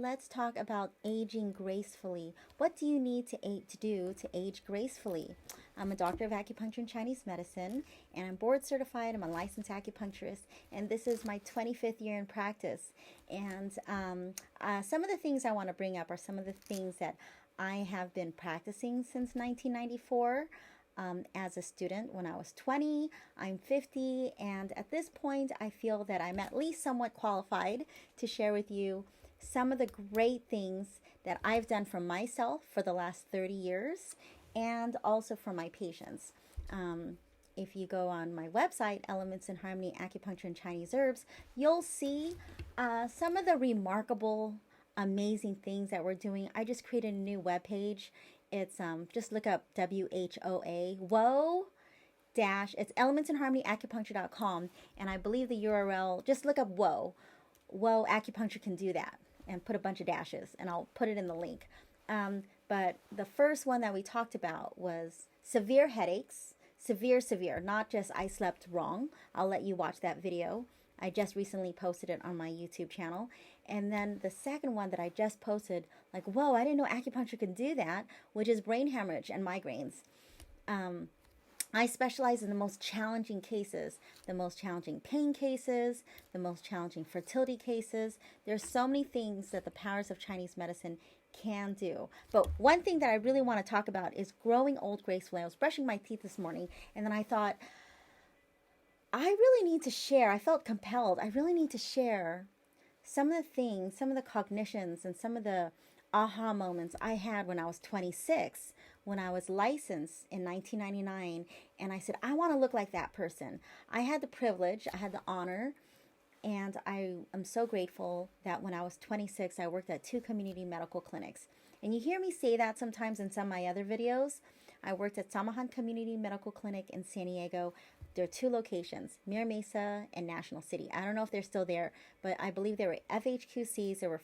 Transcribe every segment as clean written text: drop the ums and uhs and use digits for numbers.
let's talk about aging gracefully. What do you need to do to age gracefully? I'm a doctor of acupuncture and Chinese medicine, and I'm board certified. I'm a licensed acupuncturist, and this is my 25th year in practice. And some of the things I want to bring up are some of the things that I have been practicing since 1994. As a student when I was 20, I'm 50, and at this point I feel that I'm at least somewhat qualified to share with you some of the great things that I've done for myself for the last 30 years and also for my patients. If you go on my website, Elements in Harmony, Acupuncture and Chinese Herbs, you'll see some of the remarkable, amazing things that we're doing. I just created a new webpage. It's just look up WHOA, it's elementsinharmonyacupuncture.com, and I believe the URL, just look up Whoa Acupuncture can do that, and put a bunch of dashes, and I'll put it in the link. But the first one that we talked about was severe headaches, severe, not just I slept wrong. I'll let you watch that video. I just recently posted it on my YouTube channel. And then the second one that I just posted, like, whoa, I didn't know acupuncture could do that, which is brain hemorrhage and migraines. I specialize in the most challenging cases, the most challenging pain cases, the most challenging fertility cases. There's so many things that the powers of Chinese medicine can do. But one thing that I really want to talk about is growing old gracefully. I was brushing my teeth this morning, and then I thought, I really need to share. I felt compelled. I really need to share some of the things, some of the cognitions, and some of the aha moments I had when I was 26, when I was licensed in 1999, and I said, I want to look like that person. I had the privilege, I had the honor, and I am so grateful that when I was 26, I worked at 2 community medical clinics. And you hear me say that sometimes in some of my other videos. I worked at Samahan Community Medical Clinic in San Diego. There are 2 locations, Mira Mesa and National City. I don't know if they're still there, but I believe they were FHQCs. They were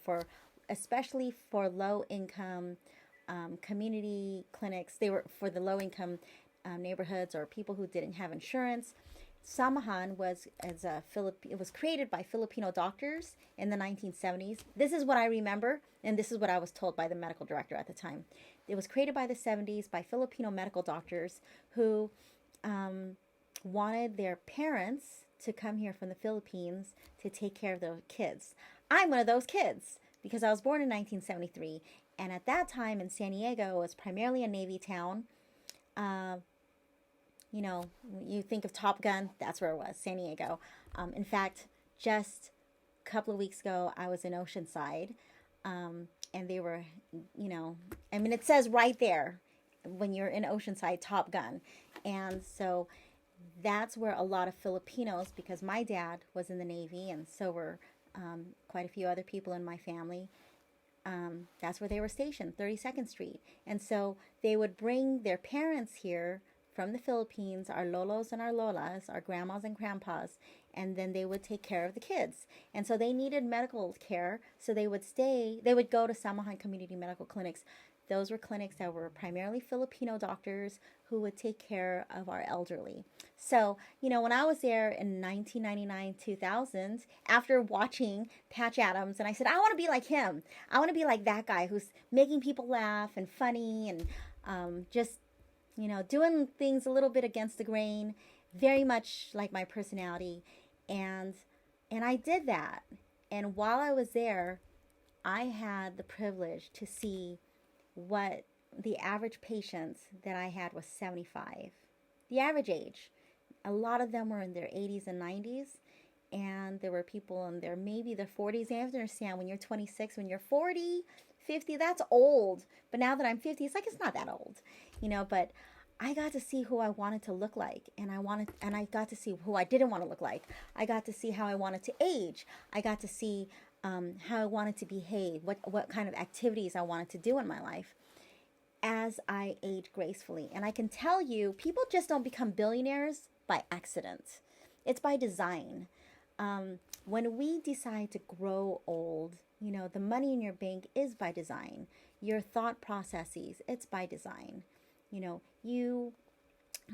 especially for low-income community clinics. They were for the low-income neighborhoods or people who didn't have insurance. Samahan was it was created by Filipino doctors in the 1970s. This is what I remember, and this is what I was told by the medical director at the time. It was created by the 70s by Filipino medical doctors who wanted their parents to come here from the Philippines to take care of their kids. I'm one of those kids because I was born in 1973, and at that time in San Diego, it was primarily a Navy town. You know, you think of Top Gun, that's where it was, San Diego. In fact, just a couple of weeks ago, I was in Oceanside, and they were, you know, I mean, it says right there when you're in Oceanside, Top Gun. And so that's where a lot of Filipinos, because my dad was in the Navy, and so were quite a few other people in my family. That's where they were stationed, 32nd Street. And so they would bring their parents here from the Philippines, our lolos and our lolas, our grandmas and grandpas, and then they would take care of the kids. And so they needed medical care, so they would go to Samahan Community Medical Clinics. Those were clinics that were primarily Filipino doctors who would take care of our elderly. So, you know, when I was there in 1999, 2000, after watching Patch Adams, and I said, I want to be like him. I want to be like that guy who's making people laugh and funny and just, you know, doing things a little bit against the grain, very much like my personality. And I did that. And while I was there, I had the privilege to see what the average patients that I had was 75. The average age. A lot of them were in their 80s and 90s. And there were people in their maybe their 40s. And you have to understand, when you're 26, when you're 40, 50, that's old. But now that I'm 50, it's like it's not that old, you know. But I got to see who I wanted to look like, and I got to see who I didn't want to look like. I got to see how I wanted to age. I got to see how I wanted to behave, what kind of activities I wanted to do in my life as I age gracefully. And I can tell you, people just don't become billionaires by accident. It's by design. When we decide to grow old, you know, the money in your bank is by design. Your thought processes, it's by design. You know, you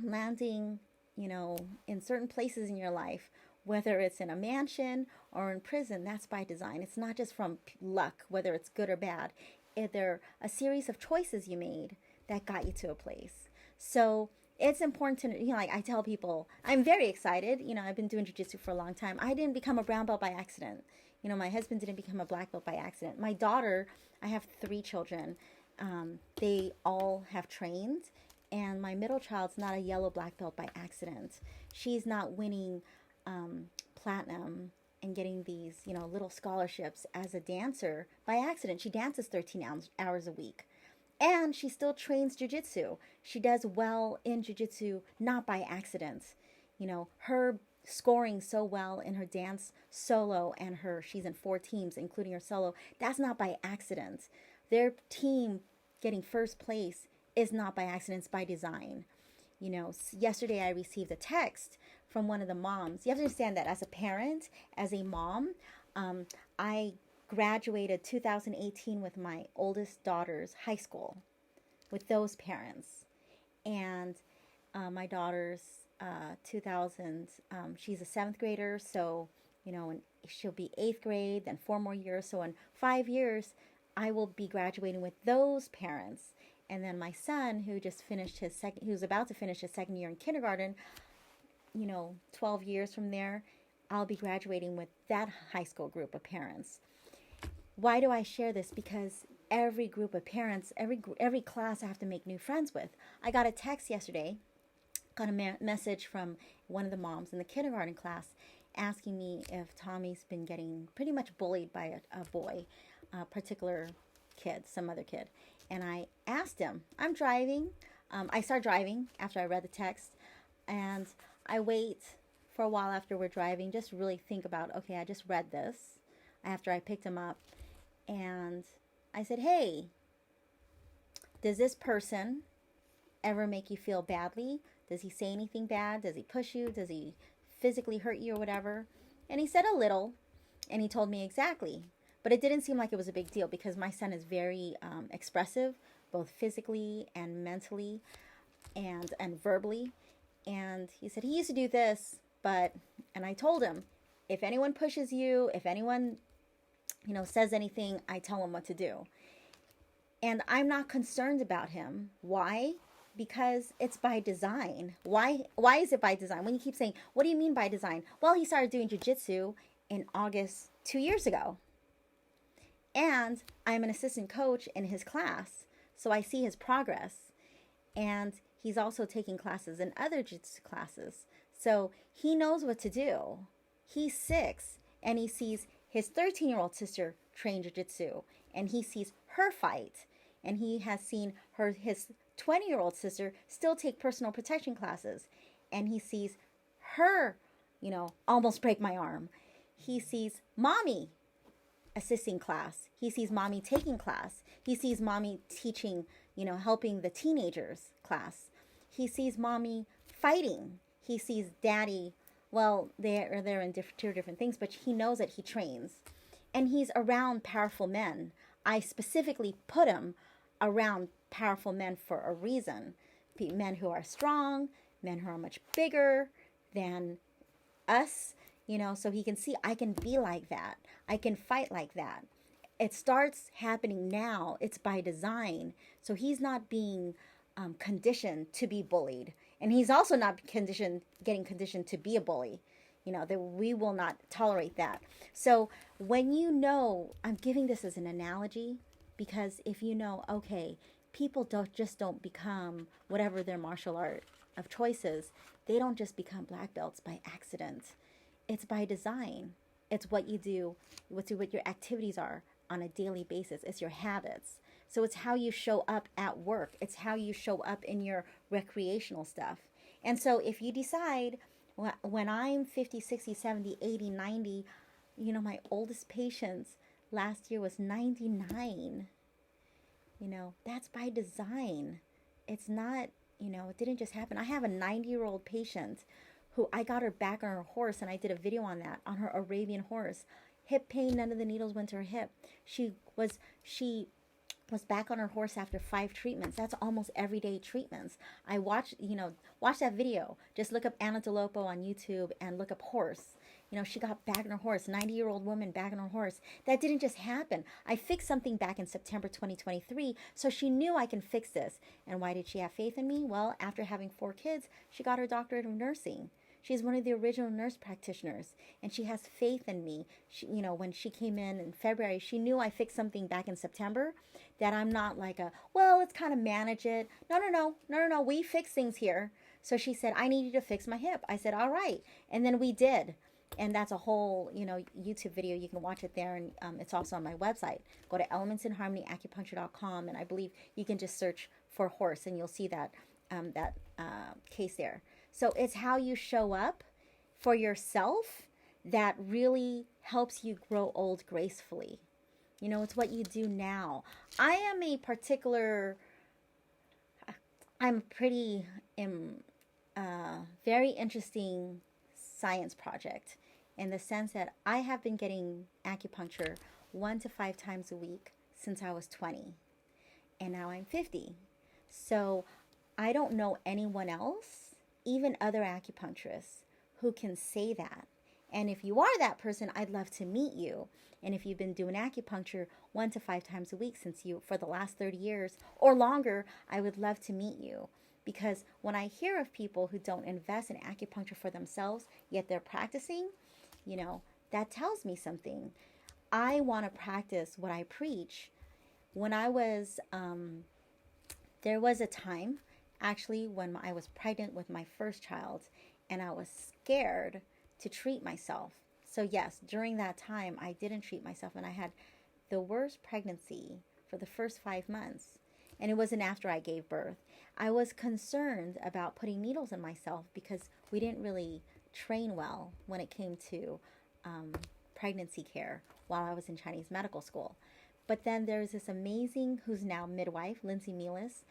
landing, you know, in certain places in your life Whether it's in a mansion or in prison, that's by design. It's not just from luck, whether it's good or bad. They're a series of choices you made that got you to a place. So it's important to, like I tell people, I'm very excited. I've been doing jiu-jitsu for a long time. I didn't become a brown belt by accident. My husband didn't become a black belt by accident. My daughter, I have 3 children. They all have trained. And my middle child's not a yellow black belt by accident. She's not winning platinum and getting these, little scholarships as a dancer by accident. She dances 13 hours a week. And she still trains jiu-jitsu. She does well in jiu-jitsu, not by accident. Her scoring so well in her dance solo and she's in 4 teams, including her solo, that's not by accident. Their team getting first place is not by accident, it's by design. Yesterday I received a text from one of the moms. You have to understand that as a parent, as a mom, I graduated 2018 with my oldest daughter's high school with those parents. And my daughter's 2000, she's a 7th grader, so, and she'll be 8th grade, then 4 more years. So in 5 years, I will be graduating with those parents. And then my son, who just finished who's about to finish his 2nd year in kindergarten, 12 years from there, I'll be graduating with that high school group of parents. Why do I share this? Because every group of parents, every class I have to make new friends with. I got a text yesterday, got a message from one of the moms in the kindergarten class asking me if Tommy's been getting pretty much bullied by a boy, a particular kid, some other kid. And I asked him, I'm driving. I start driving after I read the text. And I wait for a while after we're driving, just really think about, okay, I just read this after I picked him up. And I said, hey, does this person ever make you feel badly? Does he say anything bad? Does he push you? Does he physically hurt you or whatever? And he said a little, and he told me exactly. But it didn't seem like it was a big deal because my son is very expressive, both physically and mentally and verbally. And he said he used to do this, and I told him, if anyone pushes you, if anyone, says anything, I tell him what to do. And I'm not concerned about him. Why? Because it's by design. Why is it by design? When you keep saying, what do you mean by design? Well, he started doing jiu-jitsu in August 2 years ago. And I'm an assistant coach in his class, so I see his progress. And he's also taking classes in other jiu-jitsu classes. So he knows what to do. He's 6, and he sees his 13-year-old sister train jiu-jitsu, and he sees her fight. And he has seen his 20-year-old sister still take personal protection classes. And he sees her, almost break my arm. He sees mommy assisting class. He sees mommy taking class. He sees mommy teaching, helping the teenagers class. He sees mommy fighting. He sees daddy, well, they're in two different things, but he knows that he trains. And he's around powerful men. I specifically put him around powerful men for a reason. Men who are strong, men who are much bigger than us, so he can see I can be like that. I can fight like that. It starts happening now. It's by design. So he's not being conditioned to be bullied. And he's also not getting conditioned to be a bully. That we will not tolerate that. So when I'm giving this as an analogy, because if okay, people don't become whatever their martial art of choices. They don't just become black belts by accident. It's by design. It's what you do, what your activities are on a daily basis. It's your habits. So it's how you show up at work. It's how you show up in your recreational stuff. And so if you decide, when I'm 50, 60, 70, 80, 90, my oldest patient last year was 99. That's by design. It's not, it didn't just happen. I have a 90-year-old patient who I got her back on her horse, and I did a video on that, on her Arabian horse. Hip pain, none of the needles went to her hip. She was back on her horse after 5 treatments. That's almost everyday treatments. I watch that video. Just look up Anna Dolopo on YouTube and look up horse. You know, she got back on her horse, 90-year-old woman back on her horse. That didn't just happen. I fixed something back in September 2023, so she knew I can fix this. And why did she have faith in me? Well, after having 4 kids, she got her doctorate of nursing. She's one of the original nurse practitioners, and she has faith in me. She, you know, when she came in February, she knew I fixed something back in September, that I'm not like a, well, let's kind of manage it. No, we fix things here. So she said, I need you to fix my hip. I said, all right. And then we did. And that's a whole, you know, YouTube video. You can watch it there, and it's also on my website. Go to elementsinharmonyacupuncture.com, and I believe you can just search for horse, and you'll see that case there. So it's how you show up for yourself that really helps you grow old gracefully. You know, it's what you do now. I'm pretty very interesting science project, in the sense that I have been getting acupuncture 1 to 5 times a week since I was 20, and now I'm 50. So I don't know anyone else, even other acupuncturists, who can say that. And if you are that person, I'd love to meet you. And if you've been doing acupuncture 1 to 5 times a week for the last 30 years or longer, I would love to meet you. Because when I hear of people who don't invest in acupuncture for themselves, yet they're practicing, you know, that tells me something. I want to practice what I preach. When I was, there was a time, actually, when I was pregnant with my first child, and I was scared to treat myself. So yes, during that time, I didn't treat myself, and I had the worst pregnancy for the first 5 months. And it wasn't after I gave birth. I was concerned about putting needles in myself because we didn't really train well when it came to pregnancy care while I was in Chinese medical school. But then there's this amazing, who's now midwife, Lindsay Mealis.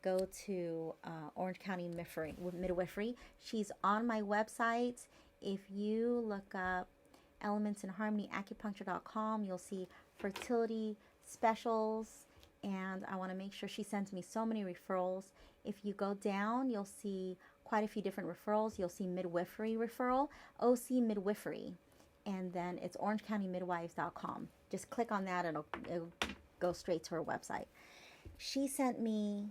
Go to Orange County Midwifery. She's on my website. If you look up elementsinharmonyacupuncture.com, you'll see fertility specials. And I want to make sure, she sends me so many referrals. If you go down, you'll see quite a few different referrals. You'll see midwifery referral, OC midwifery, and then it's orangecounty.midwives.com. Just click on that, and it'll go straight to her website. She sent me,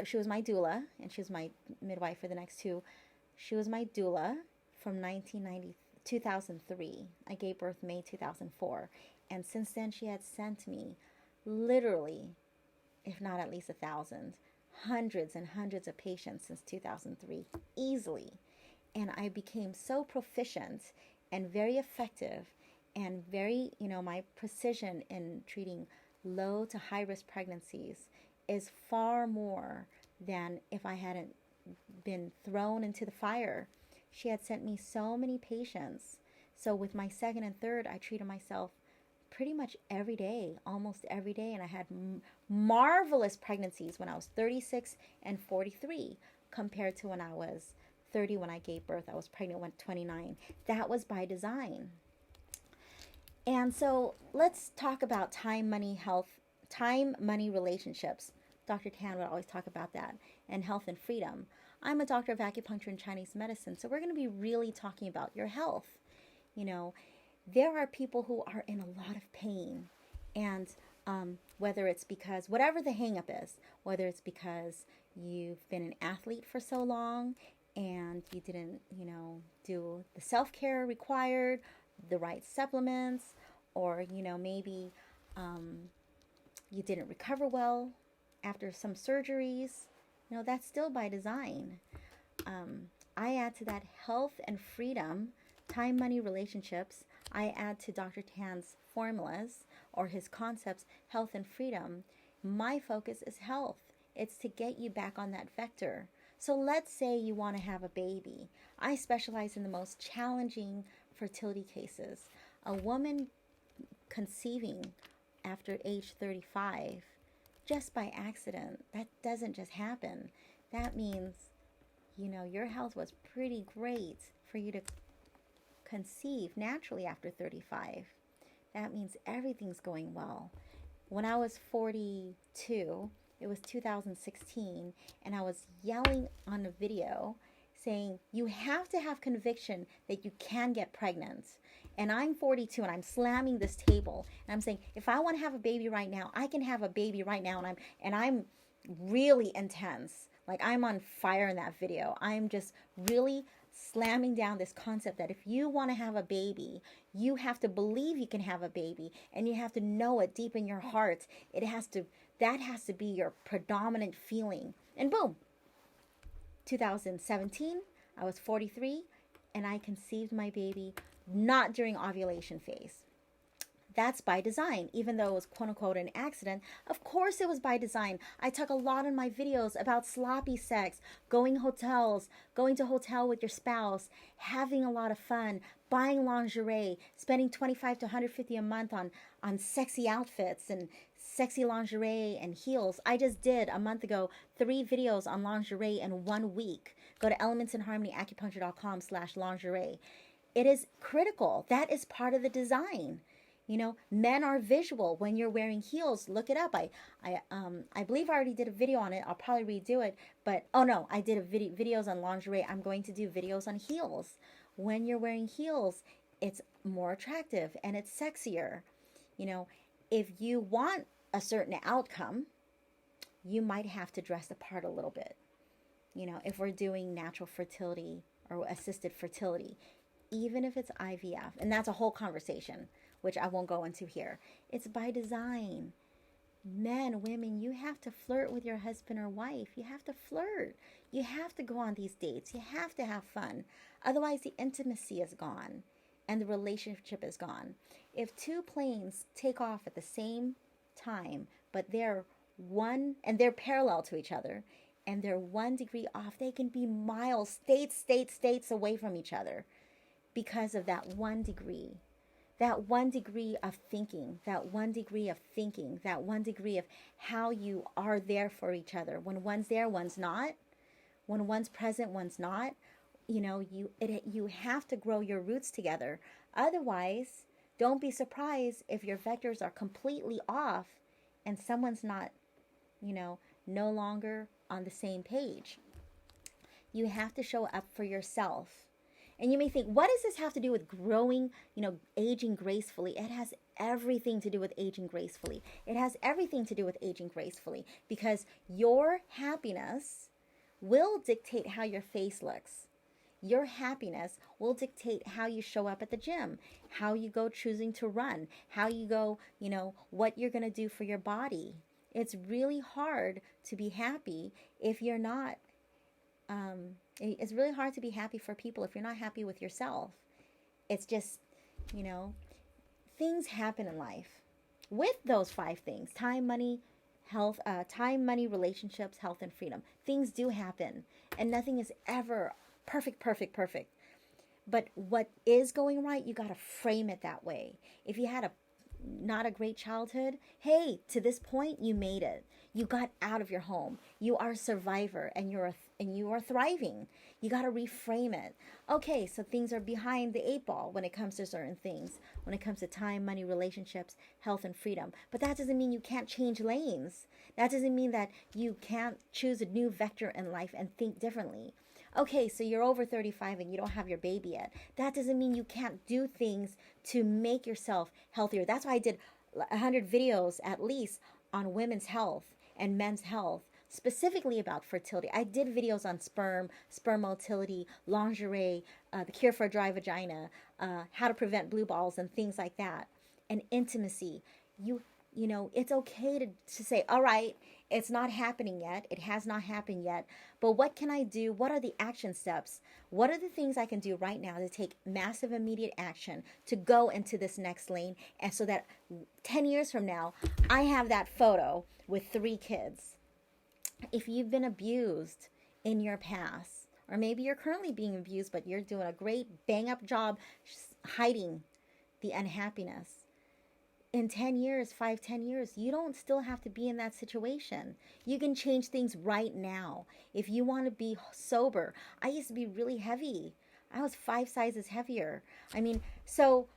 she was my doula, and she was my midwife for the next 2. She was my doula from 2003. I gave birth May 2004. And since then, she had sent me literally, if not at least 1,000, hundreds and hundreds of patients since 2003, easily. And I became so proficient and very effective, and very, you know, my precision in treating low to high risk pregnancies is far more than if I hadn't been thrown into the fire. She had sent me so many patients. So with my second and third, I treated myself pretty much every day, almost every day. And I had marvelous pregnancies when I was 36 and 43 compared to when I was 30 when I gave birth. I was pregnant when 29. That was by design. And so let's talk about time, money, health, time, money, relationships. Dr. Tan would always talk about that, and health and freedom. I'm a doctor of acupuncture and Chinese medicine, so we're going to be really talking about your health. You know, there are people who are in a lot of pain, and whether it's because, whatever the hang-up is, whether it's because you've been an athlete for so long and you didn't, you know, do the self-care required, the right supplements, or, you know, maybe you didn't recover well after some surgeries. You know, that's still by design. I add to that health and freedom, time, money, relationships. I add to Dr. Tan's formulas or his concepts, health and freedom. My focus is health. It's to get you back on that vector. So let's say you want to have a baby. I specialize in the most challenging fertility cases. A woman conceiving after age 35, just by accident, that doesn't just happen. That means, you know, your health was pretty great for you to conceive naturally after 35. That means everything's going well. When I was 42, it was 2016, and I was yelling on a video saying you have to have conviction that you can get pregnant. And I'm 42 and I'm slamming this table and I'm saying, if I want to have a baby right now, I can have a baby right now. And I'm really intense. Like, I'm on fire in that video. I'm just really slamming down this concept that if you want to have a baby, you have to believe you can have a baby, and you have to know it deep in your heart. That has to be your predominant feeling. And boom, 2017, I was 43 and I conceived my baby not during ovulation phase. That's by design, even though it was quote unquote an accident. Of course it was by design. I talk a lot in my videos about sloppy sex, going to hotel with your spouse, having a lot of fun, buying lingerie, spending $25 to $150 a month on sexy outfits and sexy lingerie and heels. I just did a month ago 3 videos on lingerie in 1 week. Go to elementsinharmonyacupuncture.com/lingerie. It is critical. That is part of the design. You know, men are visual. When you're wearing heels, look it up. I believe I already did a video on it. I'll probably redo it. But, oh no, I did videos on lingerie. I'm going to do videos on heels. When you're wearing heels, it's more attractive and it's sexier. You know, if you want a certain outcome, you might have to dress the part a little bit. You know, if we're doing natural fertility or assisted fertility, even if it's IVF, and that's a whole conversation, which I won't go into here. It's by design. Men, women, you have to flirt with your husband or wife. You have to flirt. You have to go on these dates. You have to have fun. Otherwise, the intimacy is gone and the relationship is gone. If 2 planes take off at the same time, but they're parallel to each other, and they're 1 degree off, they can be miles, states away from each other because of that 1 degree. That 1 degree of thinking, that 1 degree of how you are there for each other. When one's there, one's not. When one's present, one's not. You know, you have to grow your roots together. Otherwise, don't be surprised if your vectors are completely off and someone's not, you know, no longer on the same page. You have to show up for yourself. And you may think, what does this have to do with growing, you know, aging gracefully? It has everything to do with aging gracefully. It has everything to do with aging gracefully, because your happiness will dictate how your face looks. Your happiness will dictate how you show up at the gym, how you go choosing to run, how you go, you know, what you're going to do for your body. It's really hard to be happy if you're not it's really hard to be happy for people if you're not happy with yourself. It's just, you know, things happen in life with those 5 things: time, money, health, relationships, health, and freedom. Things do happen, and nothing is ever perfect. But what is going right, you got to frame it that way. If you had not a great childhood, hey, to this point, you made it. You got out of your home. You are a survivor, and you are thriving. You got to reframe it. Okay, so things are behind the 8 ball when it comes to certain things, when it comes to time, money, relationships, health, and freedom. But that doesn't mean you can't change lanes. That doesn't mean that you can't choose a new vector in life and think differently. Okay, so you're over 35 and you don't have your baby yet. That doesn't mean you can't do things to make yourself healthier. That's why I did 100 videos at least on women's health and men's health, specifically about fertility. I did videos on sperm motility, lingerie, the cure for a dry vagina, how to prevent blue balls and things like that, and intimacy. You know, it's okay to say, all right, it's not happening yet. It has not happened yet. But what can I do? What are the action steps? What are the things I can do right now to take massive immediate action to go into this next lane? And so that 10 years from now, I have that photo with 3 kids. If you've been abused in your past, or maybe you're currently being abused, but you're doing a great bang-up job hiding the unhappiness, in 10 years, 10 years, you don't still have to be in that situation. You can change things right now. If you want to be sober, I used to be really heavy. I was 5 sizes heavier. I mean, so,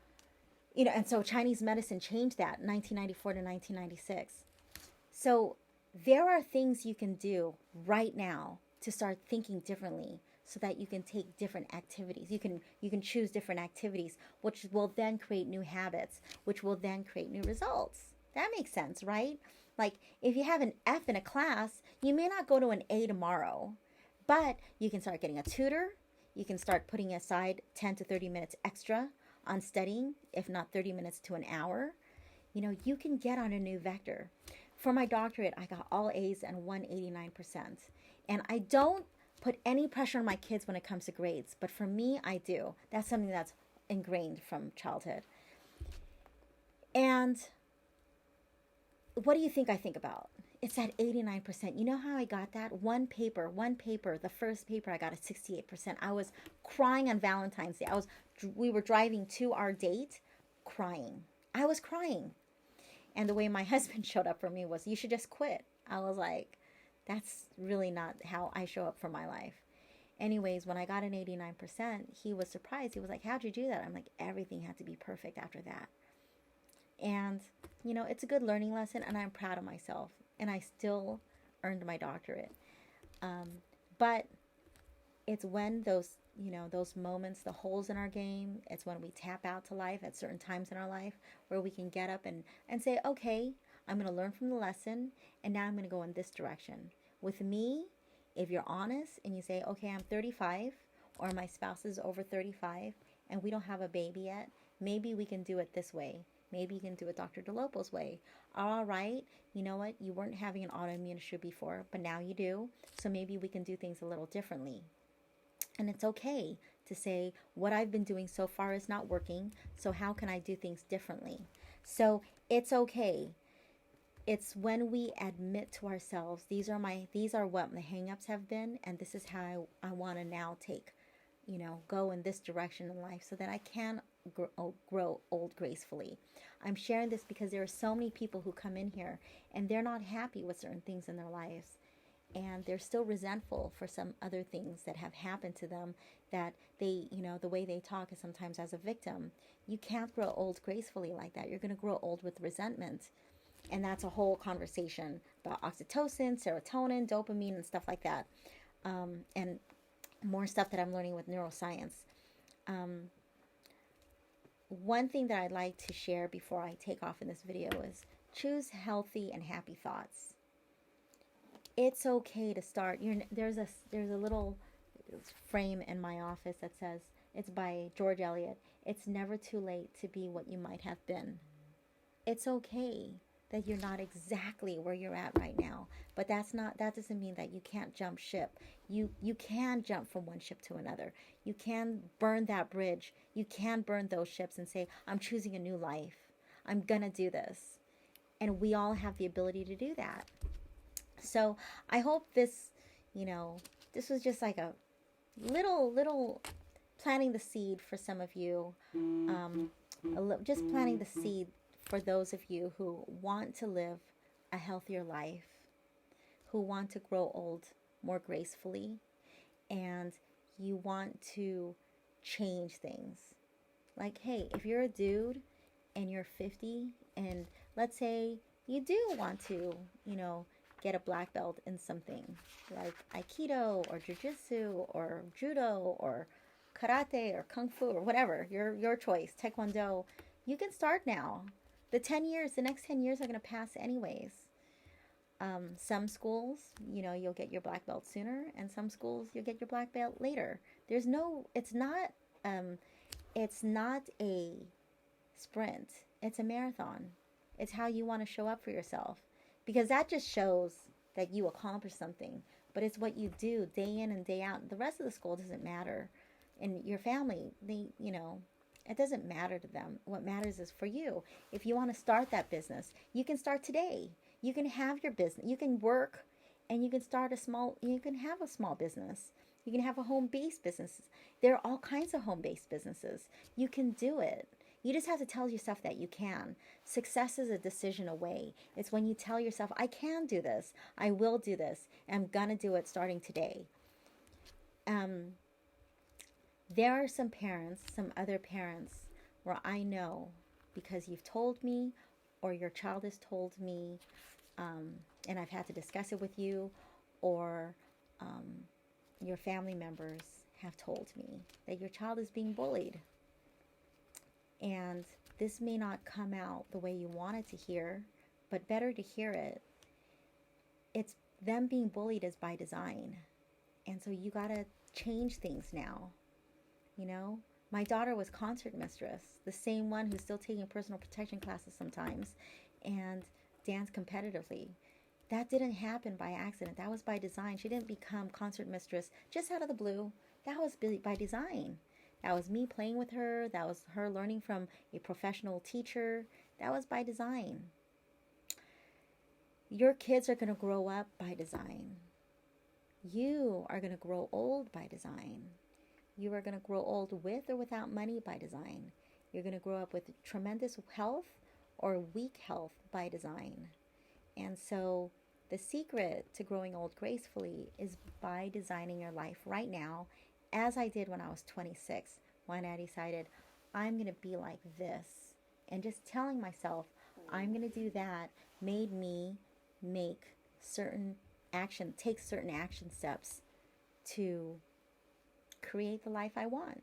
you know, and so Chinese medicine changed that 1994 to 1996. So there are things you can do right now to start thinking differently. so that you can take different activities. You can choose different activities, which will then create new habits, which will then create new results. That makes sense, right? Like if you have an F in a class, you may not go to an A tomorrow, but you can start getting a tutor. You can start putting aside 10 to 30 minutes extra on studying, if not 30 minutes to an hour. You can get on a new vector. For my doctorate, I got all A's and 189%. And I don't put any pressure on my kids when it comes to grades, but for me, I do. That's something that's ingrained from childhood. And what do you think I think about? It's at 89%. You know how I got that? One paper, the first paper I got at 68%. I was crying on Valentine's Day. We were driving to our date crying. I was crying. And the way my husband showed up for me was, you should just quit. I was like, that's really not how I show up for my life. Anyways, when I got an 89%, he was surprised. He was like, how'd you do that? I'm like, everything had to be perfect after that. And, it's a good learning lesson, and I'm proud of myself. And I still earned my doctorate. But it's when those moments, the holes in our game, it's when we tap out to life at certain times in our life where we can get up and say, okay, I'm going to learn from the lesson, and now I'm going to go in this direction. With me, if you're honest and you say, okay, I'm 35, or my spouse is over 35, and we don't have a baby yet, maybe we can do it this way. Maybe you can do it Dr. Dolopo's way. All right, you know what? You weren't having an autoimmune issue before, but now you do. So maybe we can do things a little differently. And it's okay to say, what I've been doing so far is not working, so how can I do things differently? So it's okay. It's when we admit to ourselves, these are what my hangups have been, and this is how I want to now go in this direction in life so that I can grow old gracefully. I'm sharing this because there are so many people who come in here and they're not happy with certain things in their lives. And they're still resentful for some other things that have happened to them, that they, the way they talk is sometimes as a victim. You can't grow old gracefully like that. You're going to grow old with resentment. And that's a whole conversation about oxytocin, serotonin, dopamine, and stuff like that. And more stuff that I'm learning with neuroscience. One thing that I'd like to share before I take off in this video is choose healthy and happy thoughts. It's okay to start. There's a little frame in my office that says, it's by George Eliot, it's never too late to be what you might have been. It's okay that you're not exactly where you're at right now, but that doesn't mean that you can't jump ship. You can jump from one ship to another. You can burn that bridge. You can burn those ships and say, I'm choosing a new life. I'm gonna do this. And we all have the ability to do that. So I hope this was just like a little planting the seed for some of you. Just planting the seed for those of you who want to live a healthier life, who want to grow old more gracefully, and you want to change things. Like, hey, if you're a dude and you're 50, and let's say you do want to, get a black belt in something like Aikido or Jiu-Jitsu or Judo or Karate or Kung Fu or whatever, your choice, Taekwondo, you can start now. The next 10 years are going to pass anyways. Some schools, you'll get your black belt sooner, and some schools you'll get your black belt later. It's not a sprint. It's a marathon. It's how you want to show up for yourself, because that just shows that you accomplished something. But it's what you do day in and day out. The rest of the school doesn't matter. And your family, it doesn't matter to them. What matters is for you. If you want to start that business, you can start today. You can have your business. You can work, and you can have a small business. You can have a home-based business. There are all kinds of home-based businesses. You can do it. You just have to tell yourself that you can. Success is a decision away. It's when you tell yourself, I can do this. I will do this. And I'm going to do it starting today. There are some other parents where I know, because you've told me, or your child has told me, and I've had to discuss it with you, or your family members have told me that your child is being bullied. And this may not come out the way you wanted to hear, but better to hear it. It's them being bullied is by design. And so you got to change things now. You know, my daughter was concert mistress, the same one who's still taking personal protection classes sometimes and dance competitively. That didn't happen by accident. That was by design. She didn't become concert mistress just out of the blue. That was by design. That was me playing with her. That was her learning from a professional teacher. That was by design. Your kids are going to grow up by design. You are going to grow old by design. You are going to grow old with or without money by design. You're going to grow up with tremendous health or weak health by design. And so the secret to growing old gracefully is by designing your life right now, as I did when I was 26, when I decided I'm going to be like this. And just telling myself I'm going to do that made me take certain action steps to create the life I want.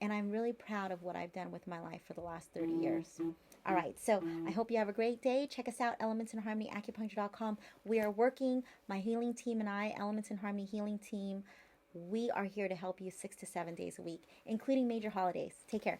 And I'm really proud of what I've done with my life for the last 30 years. All right, so I hope you have a great day. Check us out, elementsinharmonyacupuncture.com. We are working, my healing team and I, Elements in Harmony Healing Team. We are here to help you 6 to 7 days a week, including major holidays. Take care.